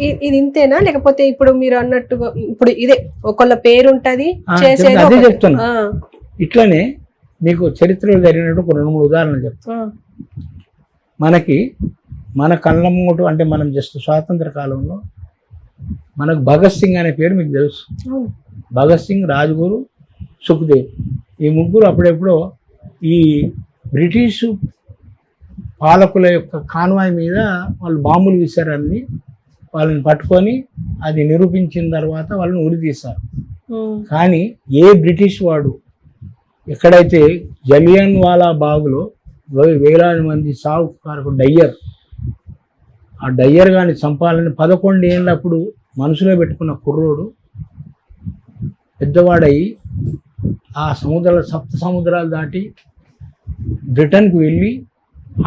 ఇది ఇంతేనా లేకపోతే ఇప్పుడు మీరు అన్నట్టుగా ఇప్పుడు ఇదే ఒకళ్ళ పేరు ఉంటది చేసేది అదే ఒకటి. చెప్తున్నా. ఇట్లనే మీకు చరిత్రలో జరిగినట్టు ఒక 2-3 ఉదాహరణలు చెప్తాను. మనకి మన కళ్ళ ముంగట అంటే మనం జస్ట్ స్వాతంత్ర కాలంలో మనకు భగత్ సింగ్ అనే పేరు మీకు తెలుసు. భగత్ సింగ్, రాజ్గురు, సుఖ్దేవ్ ఈ ముగ్గురు అప్పుడెప్పుడో ఈ బ్రిటిషు పాలకుల యొక్క కాన్వాయ్ మీద వాళ్ళు బాంబులు విసిరారని వాళ్ళని పట్టుకొని అది నిరూపించిన తర్వాత వాళ్ళని ఉరి తీశారు. కానీ ఏ బ్రిటిష్ వాడు ఎక్కడైతే జలియన్ వాలా బాగులో వేలాది మంది సావు కారకు డయ్యర్, ఆ డయ్యర్ గాని చంపాలని 11 ఏళ్ళప్పుడు మనసులో పెట్టుకున్న కుర్రోడు పెద్దవాడయి ఆ సప్త సముద్రాలు దాటి బ్రిటన్కి వెళ్ళి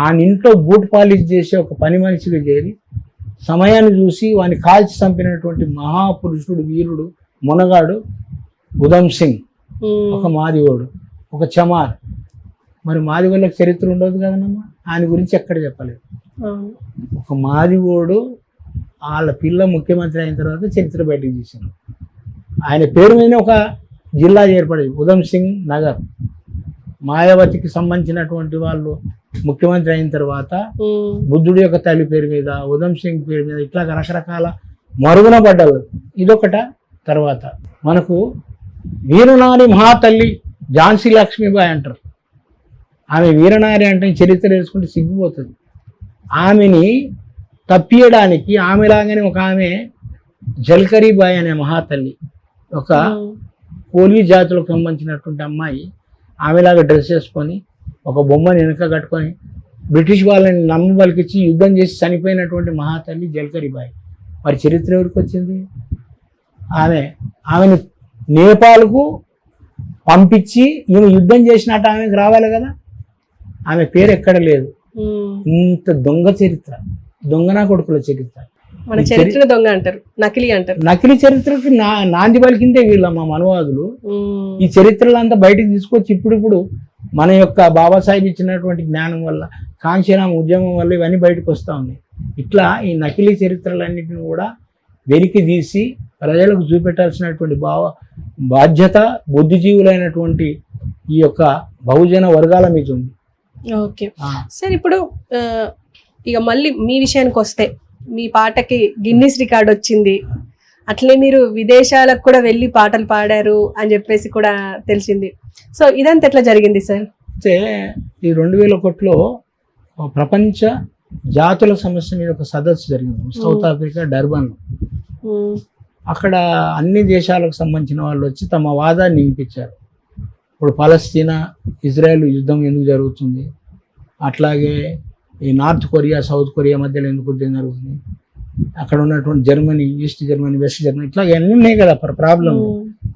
ఆ ఇంట్లో బూట్ పాలిష్ చేసే ఒక పని మనిషిగా చేరి సమయాన్ని చూసి వాని కాల్చి చంపినటువంటి మహాపురుషుడు, వీరుడు, మునగాడు ఉధమ్ సింగ్. ఒక మాదిగోడు, ఒక చమార్. మరి మాదిగోళ్ళకి చరిత్ర ఉండదు కదనమ్మా, ఆయన గురించి ఎక్కడ చెప్పలేదు. ఒక మాదిగోడు వాళ్ళ పిల్ల ముఖ్యమంత్రి అయిన తర్వాత చరిత్ర బయటకు తీశారు. ఆయన పేరు మీద ఒక జిల్లా ఏర్పడేది, ఉధమ్ సింగ్ నగర్. మాయావతికి సంబంధించినటువంటి వాళ్ళు ముఖ్యమంత్రి అయిన తర్వాత బుద్ధుడి యొక్క తల్లి పేరు మీద, ఉధమ్ సింగ్ పేరు మీద ఇట్లా రకరకాల మరుగున పడ్డారు. ఇదొకట. తర్వాత మనకు వీరనారి మహాతల్లి ఝాన్సీ లక్ష్మీబాయి అంటారు. ఆమె వీరనారి అంటే చరిత్ర తెలుసుకుంటే సిగ్గిపోతుంది. ఆమెని తప్పియడానికి ఆమెలాగానే ఒక ఆమె జల్కరీబాయి అనే మహాతల్లి, ఒక కోలీ జాతులకు సంబంధించినటువంటి అమ్మాయి, ఆమెలాగా డ్రెస్ వేసుకొని ఒక బొమ్మని వెనుక కట్టుకొని బ్రిటిష్ వాళ్ళని నమ్మబలికిచ్చి యుద్ధం చేసి చనిపోయినటువంటి మహాతల్లి జల్కరీబాయి. మరి చరిత్ర ఎవరికి వచ్చింది? ఆమెని నేపాల్కు పంపించి ఈమె యుద్ధం చేసినట్టు ఆమెకు రావాలి కదా. ఆమె పేరు ఎక్కడ లేదు. ఇంత దొంగ చరిత్ర, దొంగనా కొడుకుల చరిత్ర. మన చరిత్ర దొంగ అంటారు, నకిలీ అంటారు. నకిలీ చరిత్రకి నాంది పలికిందే వీళ్ళ మా మనవాదులు. ఈ చరిత్రలంతా బయటకు తీసుకొచ్చి ఇప్పుడు మన యొక్క బాబాసాహెబ్ ఇచ్చినటువంటి జ్ఞానం వల్ల, కాంశీరామ ఉద్యమం వల్ల ఇవన్నీ బయటకు వస్తూ ఉన్నాయి. ఇట్లా ఈ నకిలీ చరిత్రలన్నింటినీ కూడా వెలికి తీసి ప్రజలకు చూపెట్టాల్సినటువంటి బాధ్యత బుద్ధిజీవులైనటువంటి ఈ యొక్క బహుజన వర్గాల మీద ఉంది. ఓకే సార్, ఇప్పుడు ఇక మళ్ళీ మీ విషయానికి వస్తే, మీ పాటకి గిన్నిస్ రికార్డ్ వచ్చింది. అట్లే మీరు విదేశాలకు కూడా వెళ్ళి పాటలు పాడారు అని చెప్పేసి కూడా తెలిసింది. సో ఇదంతా ఎట్లా జరిగింది సార్? అయితే ఈ 2001లో ప్రపంచ జాతుల సమస్య మీద ఒక సదస్సు జరిగింది సౌత్ ఆఫ్రికా డర్బన్లో. అక్కడ అన్ని దేశాలకు సంబంధించిన వాళ్ళు వచ్చి తమ వాదాన్ని వినిపించారు. ఇప్పుడు పాలస్తీనా ఇజ్రాయెల్ యుద్ధం ఎందుకు జరుగుతుంది, అట్లాగే ఈ నార్త్ కొరియా సౌత్ కొరియా మధ్యలో ఎందుకు యుద్ధం జరుగుతుంది, అక్కడ ఉన్నటువంటి Germany, east Germany, west Germany, ఇట్లా అన్నీ ఉన్నాయి కదా ప్రాబ్లం.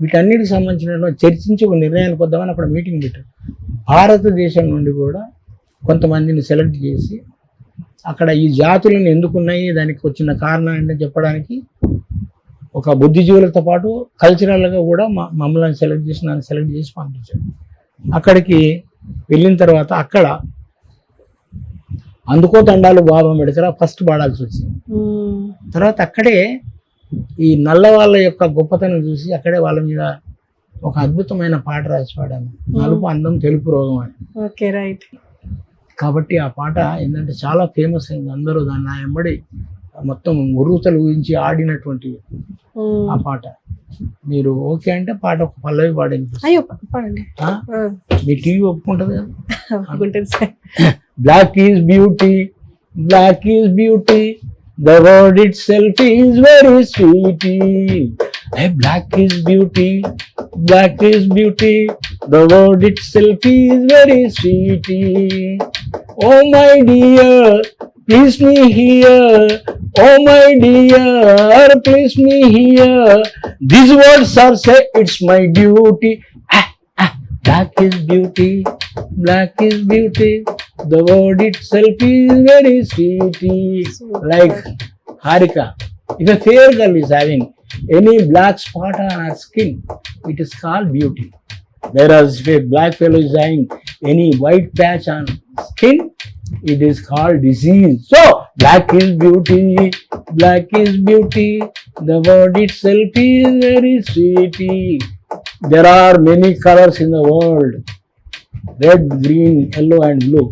వీటన్నిటికి సంబంధించిన చర్చించి ఒక నిర్ణయానికి వద్దామని అక్కడ మీటింగ్ పెట్టారు. భారతదేశం నుండి కూడా కొంతమందిని సెలెక్ట్ చేసి అక్కడ ఈ జాతులను ఎందుకున్నాయి, దానికి వచ్చిన కారణం ఏంటని చెప్పడానికి ఒక బుద్ధిజీవులతో పాటు కల్చరల్గా కూడా మమ్మల్ని నన్ను సెలెక్ట్ చేసి పంపించారు. అక్కడికి వెళ్ళిన తర్వాత అక్కడ అందుకో దండాలు బాబా అంబేద్కర్ ఫస్ట్ పాడాల్సి వచ్చింది. తర్వాత అక్కడే ఈ నల్ల వాళ్ళ యొక్క గొప్పతనం చూసి అక్కడే వాళ్ళ మీద ఒక అద్భుతమైన పాట రాసి పాడాను, నలుపు అందం తెలుపు రోగం అని. Okay, right. కాబట్టి ఆ పాట ఏంటంటే చాలా ఫేమస్ అయింది. అందరూ దాన్ని నా వెంబడి మొత్తం ఉరుతలు ఊహించి ఆడినటువంటి ఆ పాట. మీరు ఓకే అంటే పాట ఒక పల్లవి పాడింది. మీ టీవీ ఒప్పుకుంటుంది కదా. Black is beauty, black is beauty, the word itself is very sweet. Hey, black is beauty, black is beauty, the word itself is very sweet. Oh my dear, please me here, oh my dear, please me here, these words are say it's my duty. Black is beauty, black is beauty, the word itself is very sweet. Like Harika, if a fair girl is having any black spot on her skin, it is called beauty. Whereas if a black fellow is having any white patch on skin, It is called disease. So, black is beauty. Black is beauty. The word itself is very sweetie. There are many colors in the world. Red, green, yellow and blue.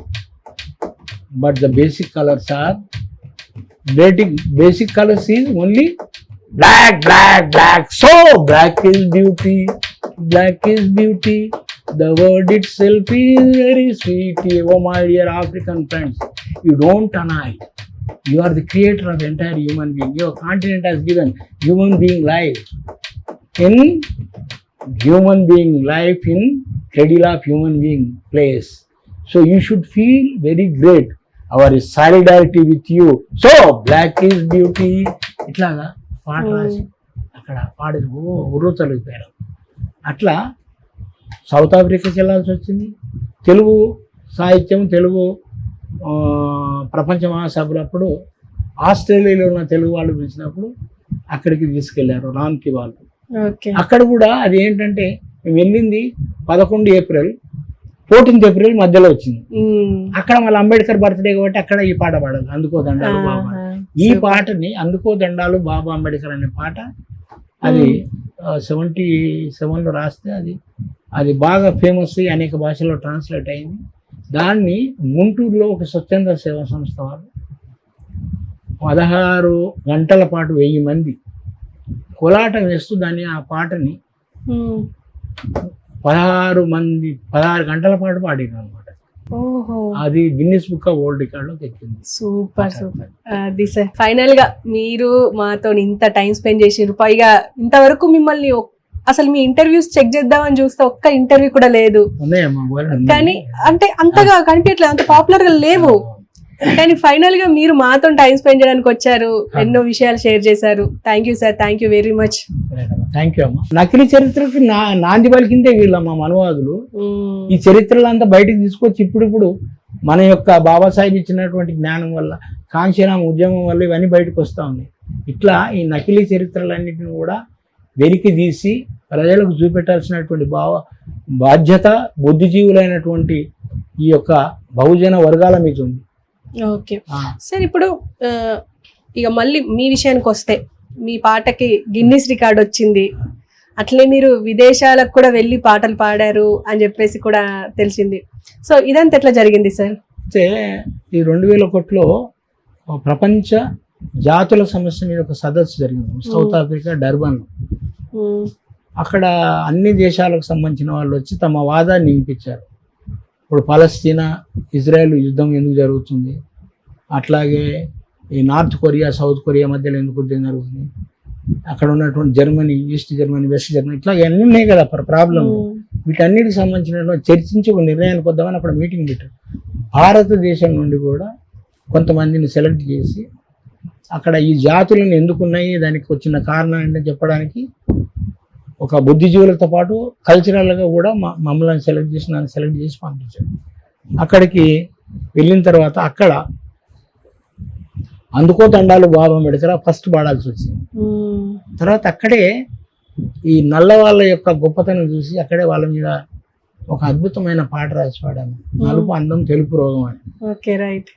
But the basic colors are, basic colors is only black, black, black. So, black is beauty. Black is beauty. The word itself is very sweet. Oh my dear African friends, you don't deny. You are the creator of the entire human being. Your continent has given human being life. In human being life in cradle of human being place. So you should feel very great. Our solidarity with you. So black is beauty. ఇట్లాగా పాట రాసి అక్కడ పాడి ఉర్రు తొలగిపోయారు. అట్లా south ఆఫ్రికాకి వెళ్ళాల్సి వచ్చింది. తెలుగు సాహిత్యం, తెలుగు ప్రపంచ మహాసభలప్పుడు ఆస్ట్రేలియాలో ఉన్న తెలుగు వాళ్ళు పిలిచినప్పుడు అక్కడికి తీసుకెళ్లారు రామ్కి వాళ్ళు. అక్కడ కూడా అది ఏంటంటే మేము వెళ్ళింది 11 ఏప్రిల్, 14 ఏప్రిల్ మధ్యలో వచ్చింది. అక్కడ మళ్ళీ అంబేద్కర్ బర్త్డే కాబట్టి అక్కడ ఈ పాట పాడాలి, అందుకో దండాలు బాబా. ఈ పాటని అందుకో దండాలు బాబా అంబేద్కర్ అనే పాట అది 77లో రాస్తే అది బాగా ఫేమస్ అయ్యి అనేక భాషల్లో ట్రాన్స్లేట్ అయింది. దాన్ని గుంటూరులో ఒక స్వచ్ఛంద సేవా సంస్థ వాళ్ళు 16 గంటల పాటు 1000 మంది కోలాటం వేస్తూ ఆ పాటని 16 గంటల పాటు పాడారు అనమాట. అది Guinness book of world record లోకి ఎక్కింది. Super super. అది సార్ ఫైనల్ గా మీరు మాతో ఇంత టైం స్పెండ్ చేసిర్రు. పైగా ఇంతవరకు మిమ్మల్ని అసలు మీ ఇంటర్వ్యూస్ చెక్ చేద్దామని చూస్తే ఒక్క ఇంటర్వ్యూ కూడా లేదు. కానీ అంటే అంతగా కనిపించట్లేదు, అంత పాపులర్ గా లేవు. కానీ ఫైనల్ గా మీరు మాతో టైం స్పెండ్ చేయడానికి వచ్చారు, ఎన్నో విషయాలు షేర్ చేశారు. Thank you sir, thank you very much. Thank you అమ్మా. నకిలీ చరిత్రకి నాంది పలికిందే వీళ్ళమ్మా మనవాదులు. ఈ చరిత్రలంతా బయటకు తీసుకొచ్చి ఇప్పుడు మన యొక్క బాబాసాహెబ్ ఇచ్చినటువంటి జ్ఞానం వల్ల, కాంశీరామ ఉద్యమం వల్ల ఇవన్నీ బయటకు వస్తూ ఉన్నాయి. ఇట్లా ఈ నకిలీ చరిత్రలన్నింటినీ కూడా వెలికి తీసి ప్రజలకు చూపెట్టాల్సినటువంటి బాధ్యత బుద్ధిజీవులైనటువంటి ఈ యొక్క బహుజన వర్గాల మీద ఉంది. ఓకే సార్, ఇప్పుడు ఇక మళ్ళీ మీ విషయానికి వస్తే, మీ పాటకి గిన్నిస్ రికార్డ్ వచ్చింది, అట్లే మీరు విదేశాలకు కూడా వెళ్ళి పాటలు పాడారు అని చెప్పేసి కూడా తెలిసింది. సో ఇదంతా ఎట్లా జరిగింది సార్? అయితే ఈ 2001లో ప్రపంచ జాతుల సమస్య మీద ఒక సదస్సు జరిగింది సౌత్ ఆఫ్రికా డర్బన్లో. అక్కడ అన్ని దేశాలకు సంబంధించిన వాళ్ళు వచ్చి తమ వాదాన్ని వినిపించారు. ఇప్పుడు పలస్తీనా ఇజ్రాయెల్ యుద్ధం ఎందుకు జరుగుతుంది, అట్లాగే ఈ నార్త్ కొరియా సౌత్ కొరియా మధ్యలో ఎందుకు యుద్ధం జరుగుతుంది, అక్కడ ఉన్నటువంటి Germany, east Germany, west Germany, ఇట్లా అన్నీ ఉన్నాయి కదా ప్రాబ్లం. వీటన్నిటికి సంబంధించినటువంటి చర్చించి ఒక నిర్ణయానికి వద్దామని అక్కడ మీటింగ్ పెట్టారు. భారతదేశం నుండి కూడా కొంతమందిని సెలెక్ట్ చేసి అక్కడ ఈ జాతులను ఎందుకున్నాయి, దానికి వచ్చిన కారణం ఏంటని చెప్పడానికి ఒక బుద్ధిజీవులతో పాటు కల్చరల్గా కూడా మమ్మల్ని సెలెక్ట్ చేసి పంపించారు. అక్కడికి వెళ్ళిన తర్వాత అక్కడ అందుకో దండాలు బాబా అంబేద్కర్ ఫస్ట్ పాడాల్సి వచ్చింది. తర్వాత అక్కడే ఈ నల్ల వాళ్ళ యొక్క గొప్పతనం చూసి అక్కడే వాళ్ళ మీద ఒక అద్భుతమైన పాట రాసి పాడాము, నలుపు అందం తెలుపు రోగం అని. Okay right.